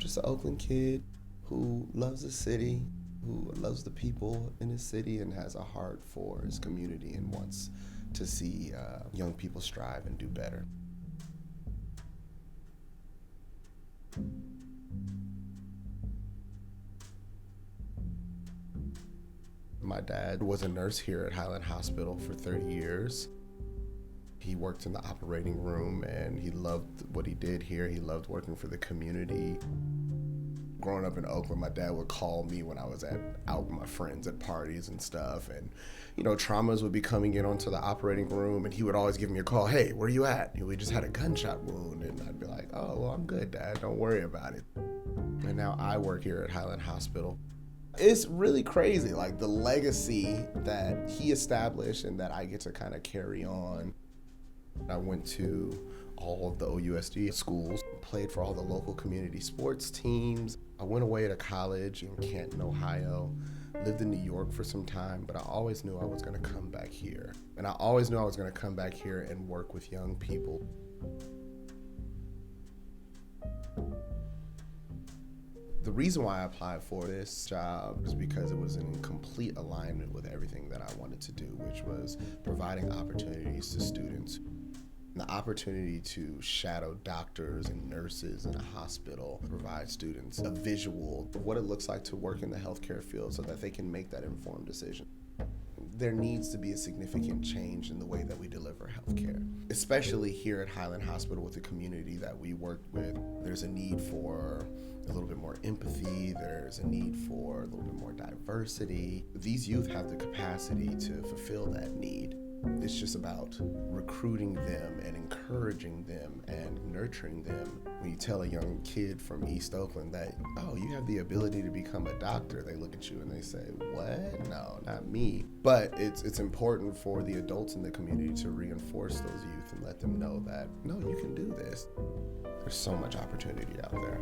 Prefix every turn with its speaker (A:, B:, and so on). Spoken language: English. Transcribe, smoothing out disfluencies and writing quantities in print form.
A: just an Oakland kid who loves the city, who loves the people in his city and has a heart for his community and wants to see young people strive and do better. My dad was a nurse here at Highland Hospital for 30 years. He worked in the operating room and he loved what he did here. He loved working for the community. Growing up in Oakland, my dad would call me when I was out with my friends at parties and stuff. And, traumas would be coming in onto the operating room and he would always give me a call. Hey, where you at? We just had a gunshot wound. And I'd be like, oh, well, I'm good, Dad. Don't worry about it. And now I work here at Highland Hospital. It's really crazy, like the legacy that he established and that I get to kind of carry on. I went to all of the OUSD schools, played for all the local community sports teams. I went away to college in Canton, Ohio, lived in New York for some time, but I always knew I was gonna come back here. And I always knew I was gonna come back here and work with young people. The reason why I applied for this job is because it was in complete alignment with everything that I wanted to do, which was providing opportunities to students. The opportunity to shadow doctors and nurses in a hospital, provide students a visual of what it looks like to work in the healthcare field so that they can make that informed decision. There needs to be a significant change in the way that we deliver healthcare, especially here at Highland Hospital with the community that we work with. There's a need for a little bit more empathy. There's a need for a little bit more diversity. These youth have the capacity to fulfill that need. It's just about recruiting them and encouraging them and nurturing them. When you tell a young kid from East Oakland that, oh, you have the ability to become a doctor, they look at you and they say, what? No, not me. But it's important for the adults in the community to reinforce those youth and let them know that, no, you can do this. There's so much opportunity out there.